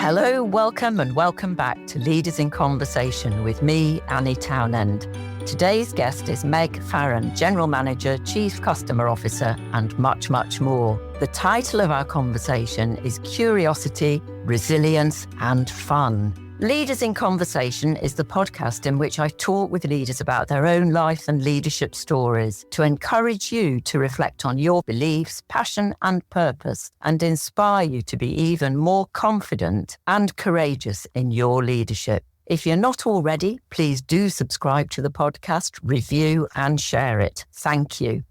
Hello, welcome and welcome back to Leaders in Conversation with me, Anni Townend. Today's guest is Meg Farren, General Manager, Chief Customer Officer, and much, much more. The title of our conversation is Curiosity, Resilience, and Fun. Leaders in Conversation is the podcast in which I talk with leaders about their own life and leadership stories to encourage you to reflect on your beliefs, passion, and purpose, and inspire you to be even more confident and courageous in your leadership. If you're not already, please do subscribe to the podcast, review, and share it. Thank you.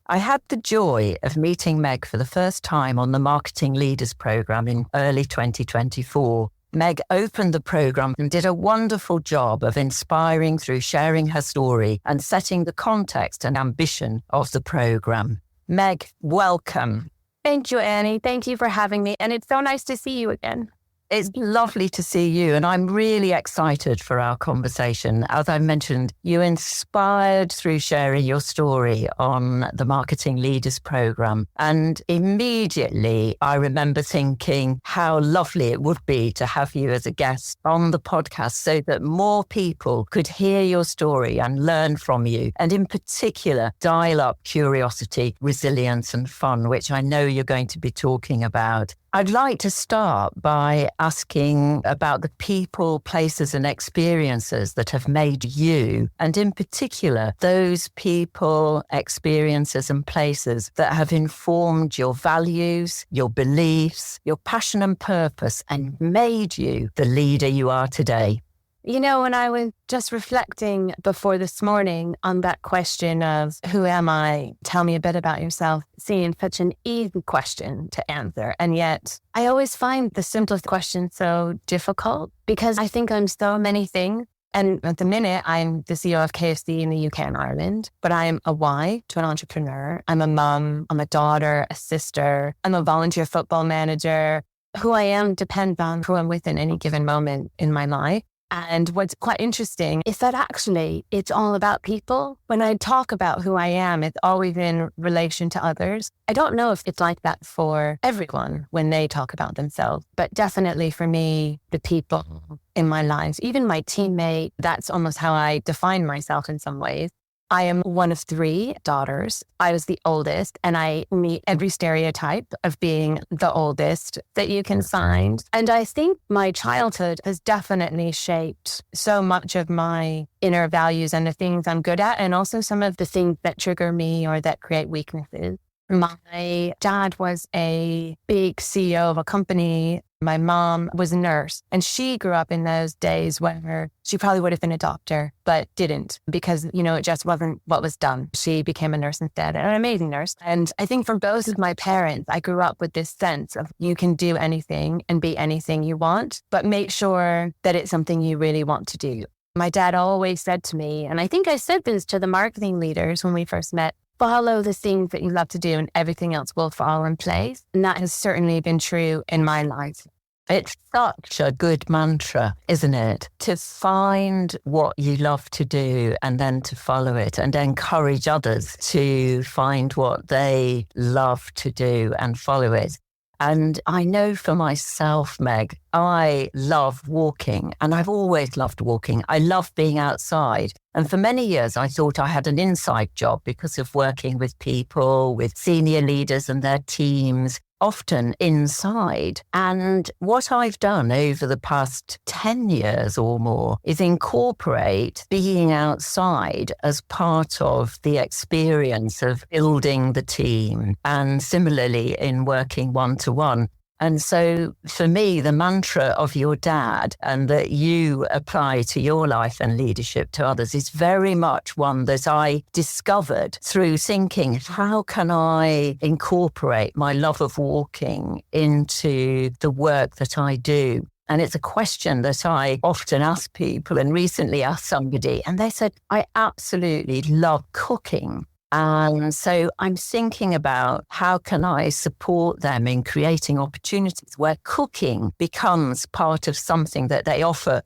I had the joy of meeting Meg for the first time on the Marketing Leaders Programme in early 2024. Meg opened the programme and did a wonderful job of inspiring through sharing her story and setting the context and ambition of the programme. Meg, welcome. Thank you, Annie. Thank you for having me. And it's so nice to see you again. It's lovely to see you, and I'm really excited for our conversation. As I mentioned, you inspired through sharing your story on the Marketing Leaders Programme. And immediately I remember thinking how lovely it would be to have you as a guest on the podcast so that more people could hear your story and learn from you. And in particular, dial up curiosity, resilience, and fun, which I know you're going to be talking about. I'd like to start by asking about the people, places and experiences that have made you, and in particular, those people, experiences and places that have informed your values, your beliefs, your passion and purpose, and made you the leader you are today. You know, when I was just reflecting before this morning on that question of who am I? Tell me a bit about yourself, seeing such an easy question to answer. And yet I always find the simplest question so difficult because I think I'm so many things. And at the minute, I'm the CEO of KFC in the UK and Ireland, but I'm a wife to an entrepreneur. I'm a mum, I'm a daughter, a sister. I'm a volunteer football manager. Who I am depends on who I'm with in any given moment in my life. And what's quite interesting is that actually it's all about people. When I talk about who I am, it's always in relation to others. I don't know if it's like that for everyone when they talk about themselves, but definitely for me, the people in my life, even my teammate, that's almost how I define myself in some ways. I am one of 3 daughters. I was the oldest, and I meet every stereotype of being the oldest that you can find. And I think my childhood has definitely shaped so much of my inner values and the things I'm good at, and also some of the things that trigger me or that create weaknesses. My dad was a big CEO of a company. My mom was a nurse, and she grew up in those days where she probably would have been a doctor, but didn't because, it just wasn't what was done. She became a nurse instead, and an amazing nurse. And I think for both of my parents, I grew up with this sense of you can do anything and be anything you want, but make sure that it's something you really want to do. My dad always said to me, and I think I said this to the marketing leaders when we first met, follow the things that you love to do and everything else will fall in place. And that has certainly been true in my life. It's such a good mantra, isn't it? To find what you love to do and then to follow it and encourage others to find what they love to do and follow it. And I know for myself, Meg, I love walking, and I've always loved walking. I love being outside. And for many years, I thought I had an inside job because of working with people, with senior leaders and their teams, often inside. And what I've done over the past 10 years or more is incorporate being outside as part of the experience of building the team, and similarly in working one-to-one. And so for me, the mantra of your dad and that you apply to your life and leadership to others is very much one that I discovered through thinking, how can I incorporate my love of walking into the work that I do? And it's a question that I often ask people, and recently asked somebody, and they said, I absolutely love cooking. And so I'm thinking about how can I support them in creating opportunities where cooking becomes part of something that they offer.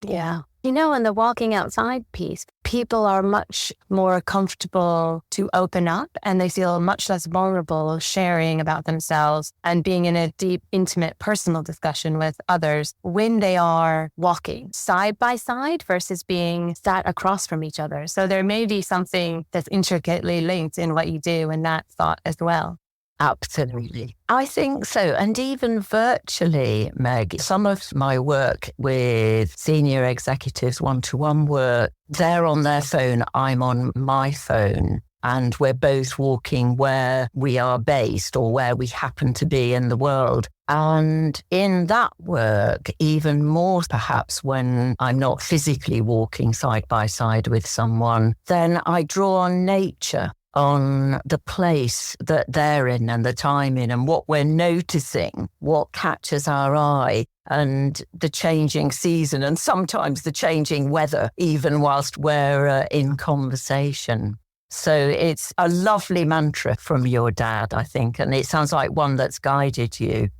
Yeah. You know, in the walking outside piece, people are much more comfortable to open up and they feel much less vulnerable sharing about themselves and being in a deep, intimate, personal discussion with others when they are walking side by side versus being sat across from each other. So there may be something that's intricately linked in what you do in that thought as well. Absolutely. I think so. And even virtually, Meg, some of my work with senior executives, one-to-one work, they're on their phone, I'm on my phone. And we're both walking where we are based or where we happen to be in the world. And in that work, even more perhaps when I'm not physically walking side by side with someone, then I draw on nature, on the place that they're in and the time in and what we're noticing, what catches our eye and the changing season and sometimes the changing weather, even whilst we're in conversation. So it's a lovely mantra from your dad, I think, and it sounds like one that's guided you.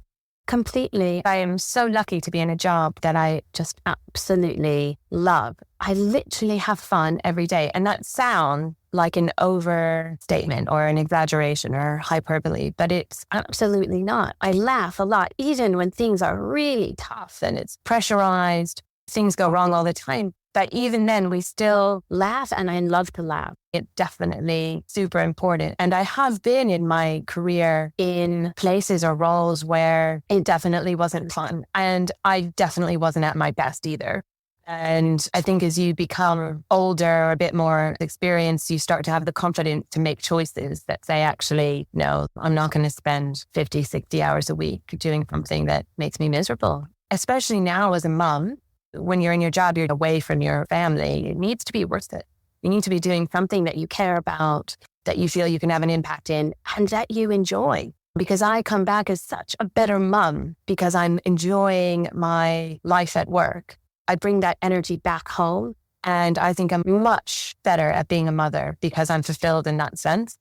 Completely. I am so lucky to be in a job that I just absolutely love. I literally have fun every day. And that sounds like an overstatement or an exaggeration or hyperbole, but it's absolutely not. I laugh a lot, even when things are really tough and it's pressurized. Things go wrong all the time. But even then, we still laugh, and I love to laugh. It's definitely super important. And I have been in my career in places or roles where it definitely wasn't fun. And I definitely wasn't at my best either. And I think as you become older or a bit more experienced, you start to have the confidence to make choices that say, actually, no, I'm not going to spend 50, 60 hours a week doing something that makes me miserable. Especially now as a mom, when you're in your job, you're away from your family. It needs to be worth it. You need to be doing something that you care about, that you feel you can have an impact in, and that you enjoy. Because I come back as such a better mom because I'm enjoying my life at work. I bring that energy back home. And I think I'm much better at being a mother because I'm fulfilled in that sense.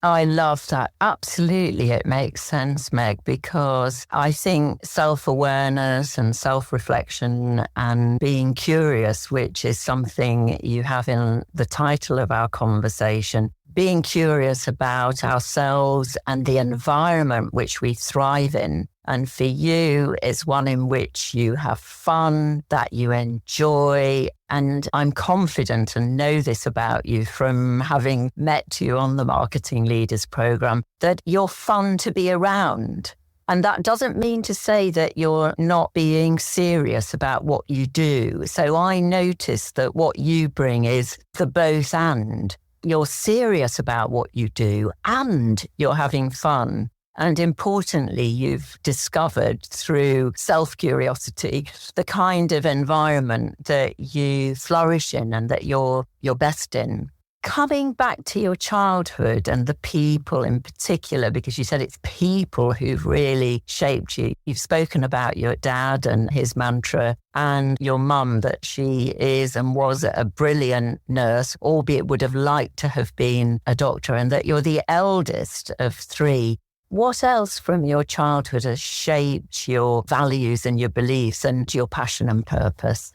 I love that. Absolutely. It makes sense, Meg, because I think self-awareness and self-reflection and being curious, which is something you have in the title of our conversation, being curious about ourselves and the environment which we thrive in. And for you, it's one in which you have fun, that you enjoy. And I'm confident and know this about you from having met you on the Marketing Leaders Program, that you're fun to be around. And that doesn't mean to say that you're not being serious about what you do. So I notice that what you bring is the both and. You're serious about what you do and you're having fun. And importantly, you've discovered through self-curiosity the kind of environment that you flourish in and that you're best in. Coming back to your childhood and the people in particular, because you said it's people who've really shaped you. You've spoken about your dad and his mantra and your mum, that she is and was a brilliant nurse, albeit would have liked to have been a doctor, and that you're the eldest of three. What else from your childhood has shaped your values and your beliefs and your passion and purpose?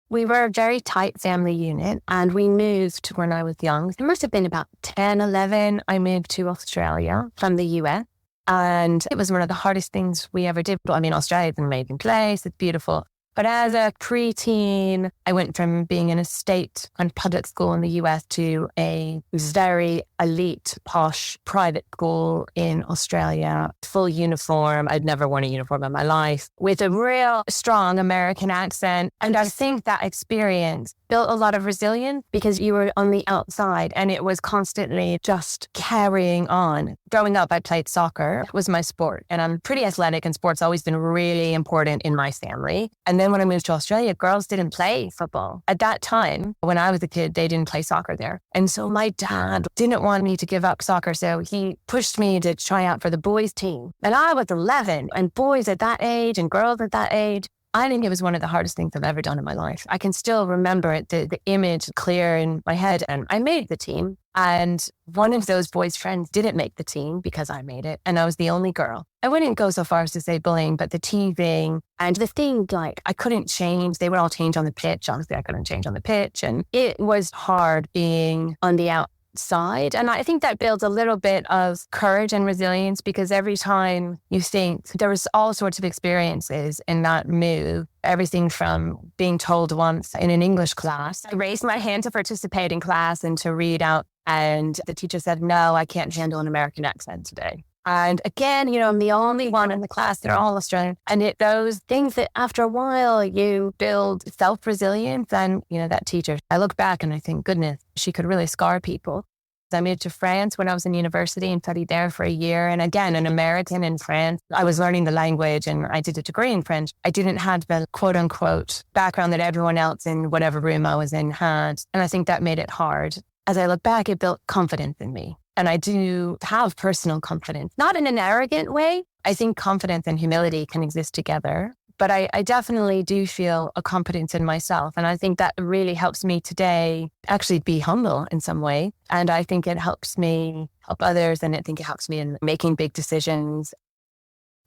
We were a very tight family unit and we moved when I was young. It must have been about 10, 11. I moved to Australia from the US and it was one of the hardest things we ever did. I mean, Australia is an amazing place. It's beautiful. But as a preteen, I went from being in a state and public school in the US to a very elite, posh private school in Australia, full uniform. I'd never worn a uniform in my life, with a real strong American accent. And I think that experience built a lot of resilience because you were on the outside and it was constantly just carrying on. Growing up, I played soccer. It was my sport and I'm pretty athletic and sports always been really important in my family. And then when I moved to Australia, girls didn't play football. At that time, when I was a kid, they didn't play soccer there. And so my dad didn't want me to give up soccer. So he pushed me to try out for the boys team. And I was 11 and boys at that age and girls at that age, I think it was one of the hardest things I've ever done in my life. I can still remember it, the image clear in my head. And I made the team. And one of those boys' friends didn't make the team because I made it, and I was the only girl. I wouldn't go so far as to say bullying, but the teasing and the thing, like, I couldn't change. They would all change on the pitch. Honestly, I couldn't change on the pitch. And it was hard being on the outside. And I think that builds a little bit of courage and resilience, because every time you think, there was all sorts of experiences in that move. Everything from being told once in an English class, I raised my hand to participate in class and to read out. And the teacher said, no, I can't handle an American accent today. And again, I'm the only one in the class. They're all Australian. And those things that after a while you build self-resilience. And, that teacher, I look back and I think, goodness, she could really scar people. I moved to France when I was in university and studied there for a year. And again, an American in France, I was learning the language and I did a degree in French. I didn't have the quote unquote background that everyone else in whatever room I was in had. And I think that made it hard. As I look back, it built confidence in me. And I do have personal confidence, not in an arrogant way. I think confidence and humility can exist together. But I definitely do feel a confidence in myself. And I think that really helps me today actually be humble in some way. And I think it helps me help others. And I think it helps me in making big decisions.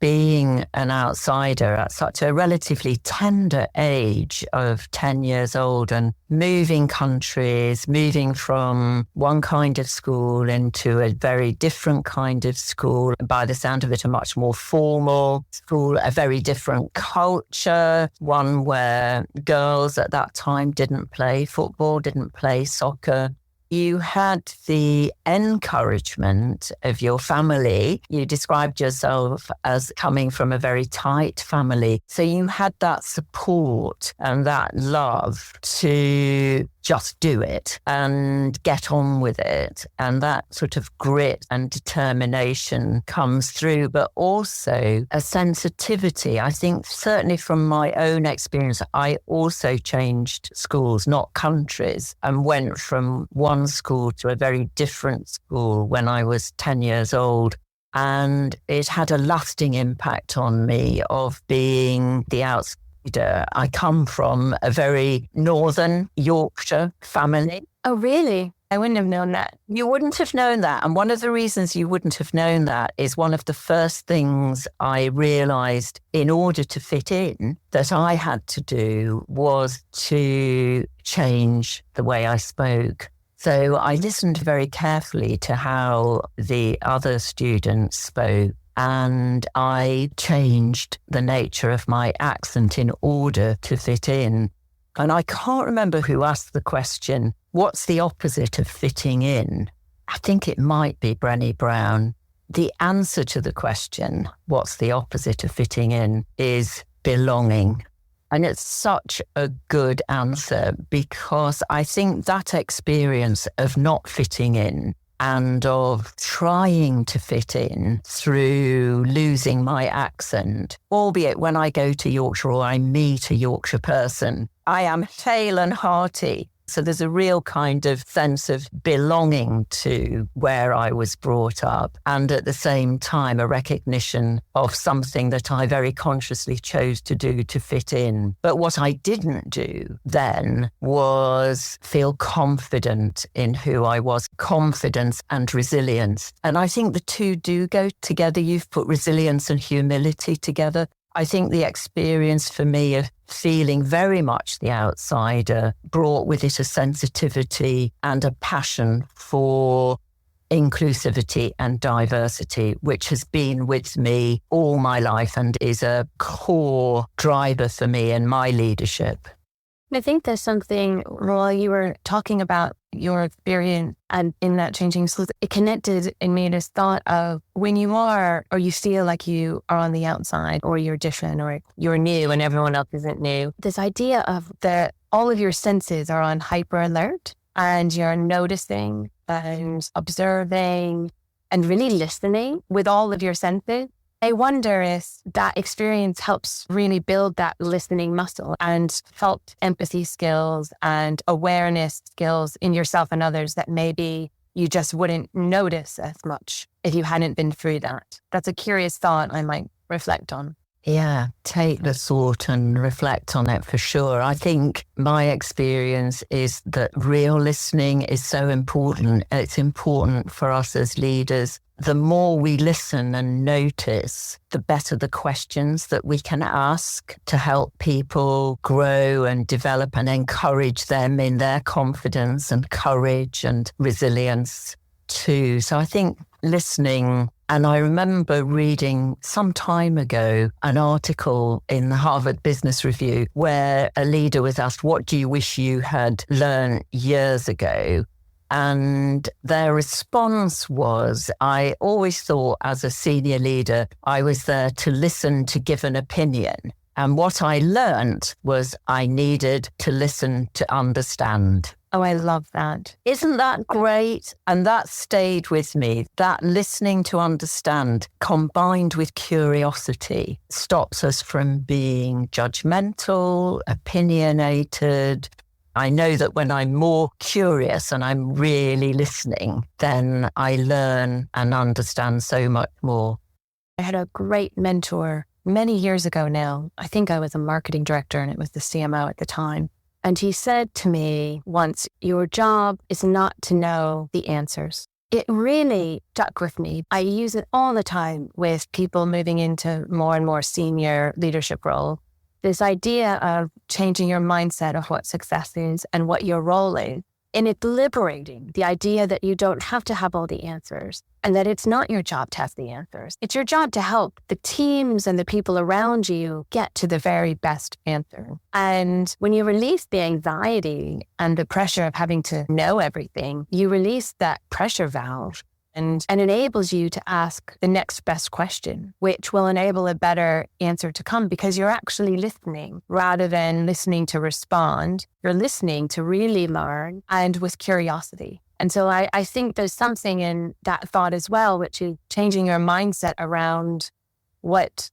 Being an outsider at such a relatively tender age of 10 years old and moving countries, moving from one kind of school into a very different kind of school, by the sound of it, a much more formal school, a very different culture, one where girls at that time didn't play football, didn't play soccer. You had the encouragement of your family. You described yourself as coming from a very tight family. So you had that support and that love to just do it and get on with it. And that sort of grit and determination comes through, but also a sensitivity. I think certainly from my own experience, I also changed schools, not countries, and went from one school to a very different school when I was 10 years old. And it had a lasting impact on me of being the outsider. I come from a very northern Yorkshire family. Oh, really? I wouldn't have known that. You wouldn't have known that. And one of the reasons you wouldn't have known that is one of the first things I realized in order to fit in that I had to do was to change the way I spoke. So I listened very carefully to how the other students spoke. And I changed the nature of my accent in order to fit in. And I can't remember who asked the question, what's the opposite of fitting in? I think it might be Brené Brown. The answer to the question, what's the opposite of fitting in, is belonging. And it's such a good answer, because I think that experience of not fitting in and of trying to fit in through losing my accent, albeit when I go to Yorkshire or I meet a Yorkshire person, I am hale and hearty. So there's a real kind of sense of belonging to where I was brought up, and at the same time a recognition of something that I very consciously chose to do to fit in. But what I didn't do then was feel confident in who I was, confidence and resilience. And I think the two do go together. You've put resilience and humility together. I think the experience for me of feeling very much the outsider brought with it a sensitivity and a passion for inclusivity and diversity, which has been with me all my life and is a core driver for me in my leadership. I think there's something, while you were talking about your experience and in that changing schools, it connected in me this thought of when you are, or you feel like you are on the outside, or you're different, or you're new and everyone else isn't new. This idea of that all of your senses are on hyper alert and you're noticing and observing and really listening with all of your senses. I wonder if that experience helps really build that listening muscle and felt empathy skills and awareness skills in yourself and others that maybe you just wouldn't notice as much if you hadn't been through that. That's a curious thought I might reflect on. Yeah, take the thought and reflect on it for sure. I think my experience is that real listening is so important. It's important for us as leaders. The more we listen and notice, the better the questions that we can ask to help people grow and develop and encourage them in their confidence and courage and resilience too. So I think listening. And I remember reading some time ago an article in the Harvard Business Review where a leader was asked, what do you wish you had learned years ago? And their response was, I always thought as a senior leader, I was there to listen, to give an opinion. And what I learned was I needed to listen to understand. Oh, I love that. Isn't that great? And that stayed with me. That listening to understand combined with curiosity stops us from being judgmental, opinionated. I know that when I'm more curious and I'm really listening, then I learn and understand so much more. I had a great mentor many years ago now. I think I was a marketing director and it was the CMO at the time. And he said to me once, your job is not to know the answers. It really stuck with me. I use it all the time with people moving into more and more senior leadership roles. This idea of changing your mindset of what success is and what your role is. And it's liberating, the idea that you don't have to have all the answers and that it's not your job to have the answers. It's your job to help the teams and the people around you get to the very best answer. And when you release the anxiety and the pressure of having to know everything, you release that pressure valve and enables you to ask the next best question, which will enable a better answer to come because you're actually listening rather than listening to respond. You're listening to really learn and with curiosity. And so I think there's something in that thought as well, which is changing your mindset around what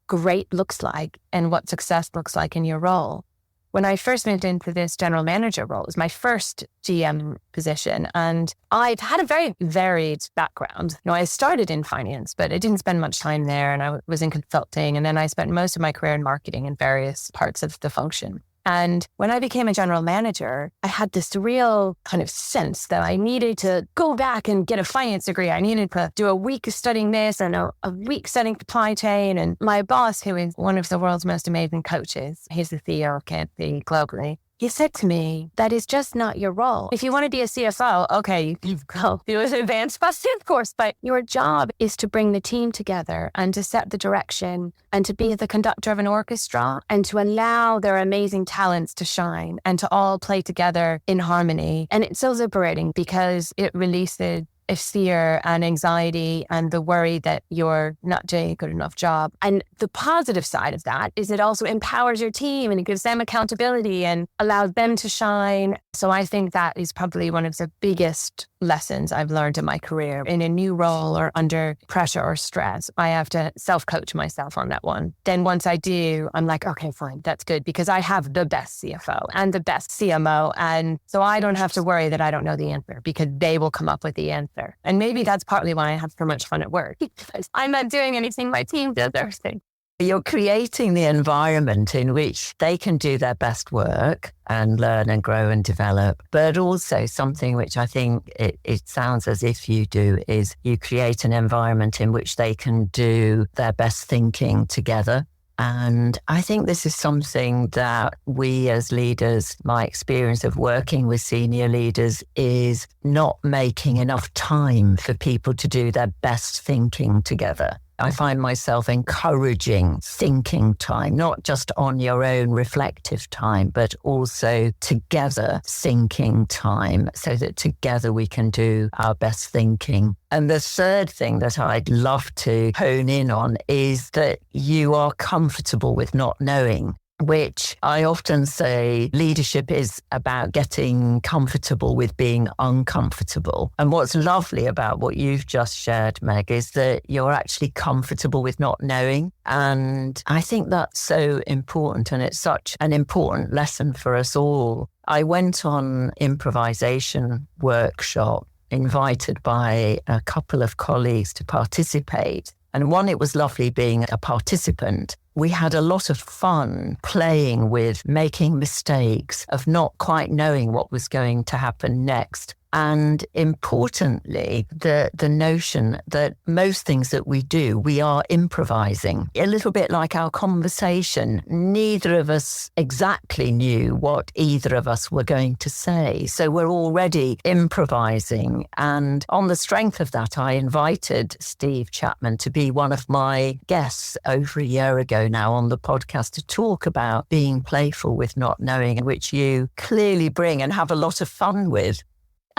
great looks like and what success looks like in your role. When I first moved into this general manager role, it was my first GM position. And I've had a very varied background. I started in finance, but I didn't spend much time there. And I was in consulting. And then I spent most of my career in marketing in various parts of the function. And when I became a general manager, I had this real kind of sense that I needed to go back and get a finance degree. I needed to do a week of studying this and a week studying supply chain. And my boss, who is one of the world's most amazing coaches, he's the CEO of Canopy globally, he said to me, that is just not your role. If you want to be a CFO, okay, you go do an advanced finance course, but your job is to bring the team together and to set the direction and to be the conductor of an orchestra and to allow their amazing talents to shine and to all play together in harmony. And it's so liberating because it releases fear and anxiety and the worry that you're not doing a good enough job. And the positive side of that is it also empowers your team and it gives them accountability and allows them to shine. So I think that is probably one of the biggest lessons I've learned in my career. In a new role or under pressure or stress, I have to self-coach myself on that one. Then once I do, I'm like, okay, fine, that's good because I have the best CFO and the best CMO. And so I don't have to worry that I don't know the answer because they will come up with the answer. And maybe that's partly why I have so much fun at work because I'm not doing anything my team does everything. You're creating the environment in which they can do their best work and learn and grow and develop. But also something which I think it sounds as if you do is you create an environment in which they can do their best thinking together. And I think this is something that we as leaders, my experience of working with senior leaders is not making enough time for people to do their best thinking together. I find myself encouraging thinking time, not just on your own reflective time, but also together thinking time so that together we can do our best thinking. And the third thing that I'd love to hone in on is that you are comfortable with not knowing, which I often say leadership is about getting comfortable with being uncomfortable. And what's lovely about what you've just shared, Meg, is that you're actually comfortable with not knowing. And I think that's so important. And it's such an important lesson for us all. I went on improvisation workshop, invited by a couple of colleagues to participate. And one, it was lovely being a participant. we had a lot of fun playing with making mistakes, of not quite knowing what was going to happen next. And importantly, the notion that most things that we do, we are improvising. A little bit like our conversation, neither of us exactly knew what either of us were going to say. So we're already improvising. And on the strength of that, I invited Steve Chapman to be one of my guests over a year ago now on the podcast to talk about being playful with not knowing, which you clearly bring and have a lot of fun with.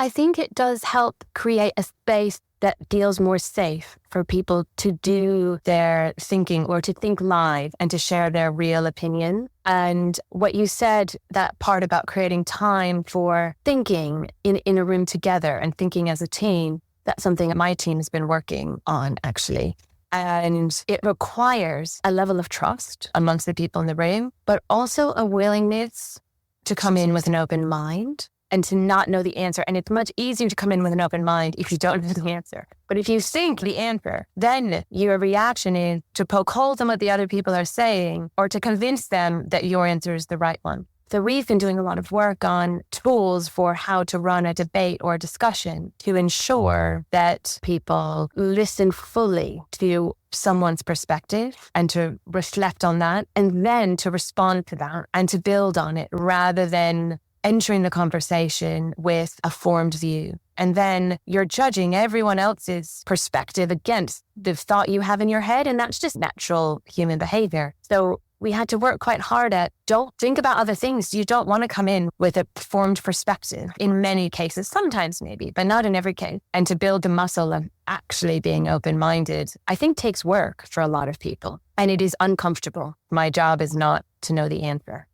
I think it does help create a space that feels more safe for people to do their thinking or to think live and to share their real opinion. And what you said, that part about creating time for thinking in a room together and thinking as a team, that's something that my team has been working on, actually. And it requires a level of trust amongst the people in the room, but also a willingness to come in with an open mind and to not know the answer. And it's much easier to come in with an open mind if you don't know the answer. But if you think the answer, then your reaction is to poke holes in what the other people are saying or to convince them that your answer is the right one. So we've been doing a lot of work on tools for how to run a debate or a discussion to ensure that people listen fully to someone's perspective and to reflect on that and then to respond to that and to build on it rather than entering the conversation with a formed view. And then you're judging everyone else's perspective against the thought you have in your head. And that's just natural human behavior. So we had to work quite hard at don't think about other things. You don't want to come in with a formed perspective in many cases, sometimes maybe, but not in every case. And to build the muscle of actually being open-minded, I think takes work for a lot of people. And it is uncomfortable. My job is not to know the answer.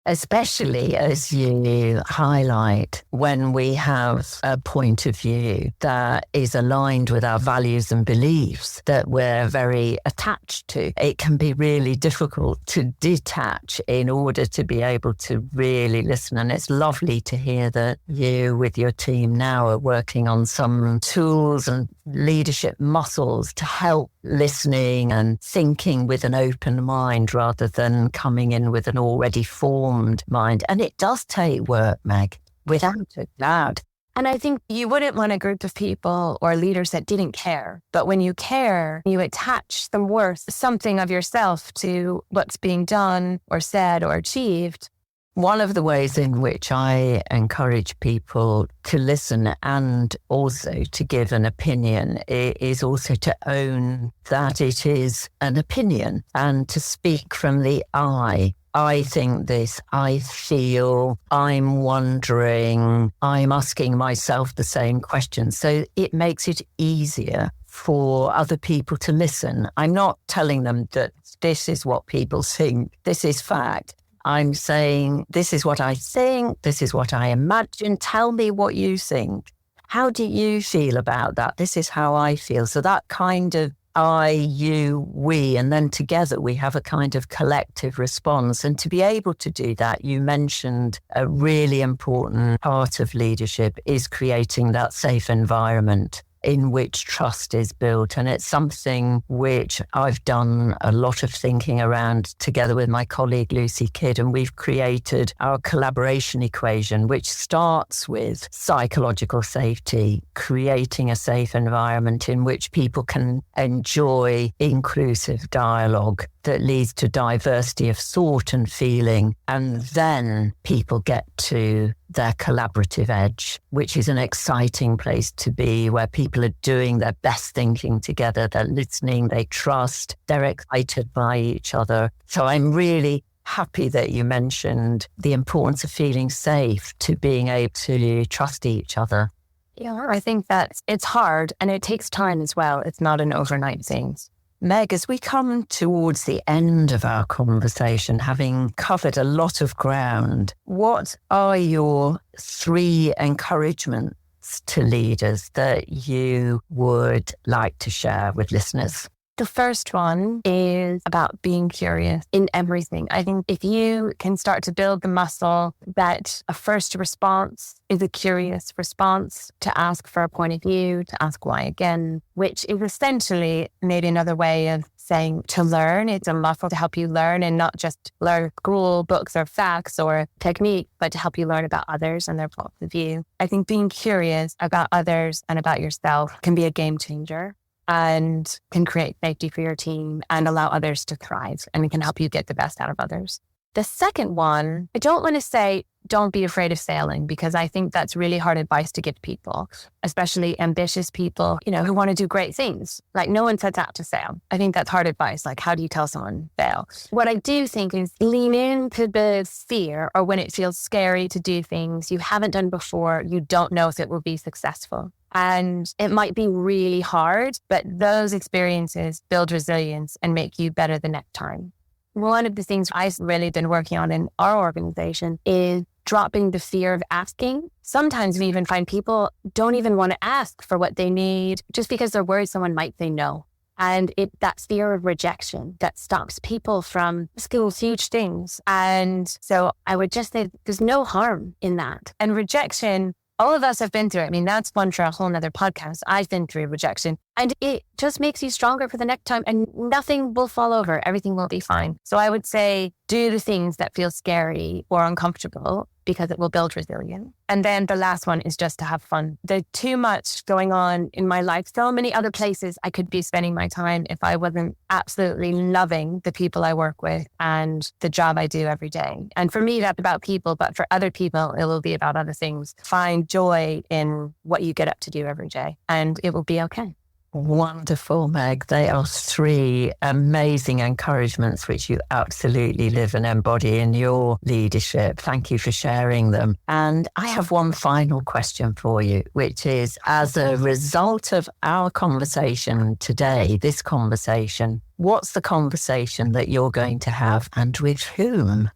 Especially as you highlight when we have a point of view that is aligned with our values and beliefs that we're very attached to. It can be really difficult to detach in order to be able to really listen. And it's lovely to hear that you with your team now are working on some tools and leadership muscles to help listening and thinking with an open mind rather than coming in with an already formed mind. And it does take work, Meg, without a doubt. And I think you wouldn't want a group of people or leaders that didn't care. But when you care, you attach some worth, something of yourself to what's being done or said or achieved. One of the ways in which I encourage people to listen and also to give an opinion is also to own that it is an opinion and to speak from the I. I think this, I feel, I'm wondering, I'm asking myself the same question. So it makes it easier for other people to listen. I'm not telling them that this is what people think, this is fact. I'm saying, this is what I think, this is what I imagine, tell me what you think. How do you feel about that? This is how I feel. So that kind of I, you, we, and then together we have a kind of collective response. And to be able to do that, you mentioned a really important part of leadership is creating that safe environment in which trust is built. And it's something which I've done a lot of thinking around together with my colleague Lucy Kidd, and we've created our collaboration equation, which starts with psychological safety, creating a safe environment in which people can enjoy inclusive dialogue that leads to diversity of thought and feeling. And then people get to their collaborative edge, which is an exciting place to be, where people are doing their best thinking together, they're listening, they trust, they're excited by each other. So I'm really happy that you mentioned the importance of feeling safe, to being able to trust each other. Yeah, I think that it's hard and it takes time as well. It's not an overnight thing. Meg, as we come towards the end of our conversation, having covered a lot of ground, what are your 3 encouragements to leaders that you would like to share with listeners? The first one is about being curious in everything. I think if you can start to build the muscle that a first response is a curious response, to ask for a point of view, to ask why again, which is essentially maybe another way of saying to learn. It's a muscle to help you learn and not just learn school books or facts or technique, but to help you learn about others and their points of view. I think being curious about others and about yourself can be a game changer and can create safety for your team and allow others to thrive, and it can help you get the best out of others. The second one, I don't want to say don't be afraid of failing, because I think that's really hard advice to give people, especially ambitious people, who want to do great things. Like, no one sets out to fail. I think that's hard advice. Like, how do you tell someone fail? What I do think is lean into the fear, or when it feels scary to do things you haven't done before, you don't know if it will be successful. And it might be really hard, but those experiences build resilience and make you better the next time. One of the things I've really been working on in our organization is dropping the fear of asking. Sometimes we even find people don't even want to ask for what they need just because they're worried someone might say no. And that fear of rejection that stops people from asking huge things. And so I would just say there's no harm in that. And rejection, all of us have been through it. I mean, that's one for a whole nother podcast. I've been through rejection, and it just makes you stronger for the next time, and nothing will fall over. Everything will be fine. So I would say do the things that feel scary or uncomfortable, because it will build resilience. And then the last one is just to have fun. There's too much going on in my life. So many other places I could be spending my time if I wasn't absolutely loving the people I work with and the job I do every day. And for me, that's about people, but for other people, it will be about other things. Find joy in what you get up to do every day, and it will be okay. Wonderful, Meg. They are 3 amazing encouragements which you absolutely live and embody in your leadership. Thank you for sharing them. And I have one final question for you, which is, as a result of our conversation today, this conversation, what's the conversation that you're going to have, and with whom?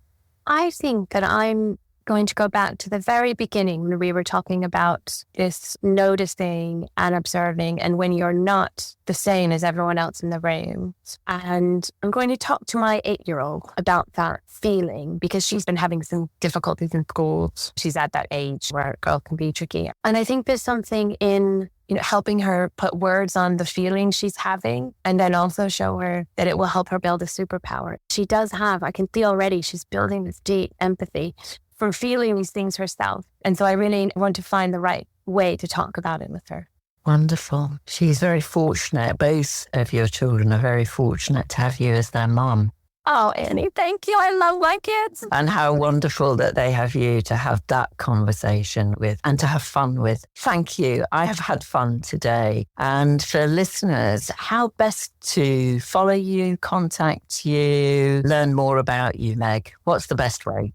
I think that I'm going to go back to the very beginning when we were talking about this noticing and observing, and when you're not the same as everyone else in the room. And I'm going to talk to my 8-year-old about that feeling, because she's been having some difficulties in school. She's at that age where a girl can be tricky. And I think there's something in helping her put words on the feeling she's having, and then also show her that it will help her build a superpower. She does have, I can see already, she's building this deep empathy for feeling these things herself. And so I really want to find the right way to talk about it with her. Wonderful. She's very fortunate. Both of your children are very fortunate to have you as their mum. Oh, Annie, thank you. I love my kids. And how wonderful that they have you to have that conversation with and to have fun with. Thank you. I have had fun today. And for listeners, how best to follow you, contact you, learn more about you, Meg? What's the best way?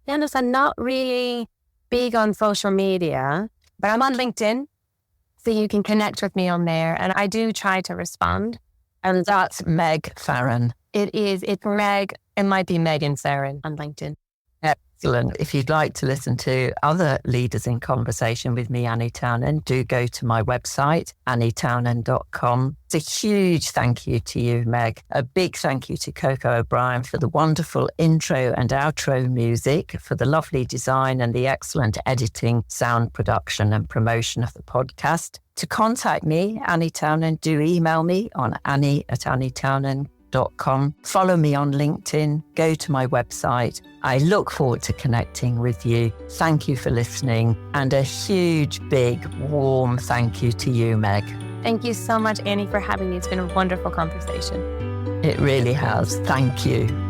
Dennis, I'm not really big on social media, but I'm on LinkedIn, so you can connect with me on there. And I do try to respond. And that's Meg Farren. It's Meg. It might be Megan Farren on LinkedIn. Excellent. If you'd like to listen to other Leaders in Conversation with me, Anni Townend, do go to my website, annitownend.com. It's a huge thank you to you, Meg. A big thank you to Coco O'Brien for the wonderful intro and outro music, for the lovely design and the excellent editing, sound production and promotion of the podcast. To contact me, Anni Townend, do email me on annie@annitownend.com. Follow me on LinkedIn, go to my website. I look forward to connecting with you. Thank you for listening, and a huge, big, warm thank you to you, Meg. Thank you so much, Annie, for having me. It's been a wonderful conversation. It really has. Thank you.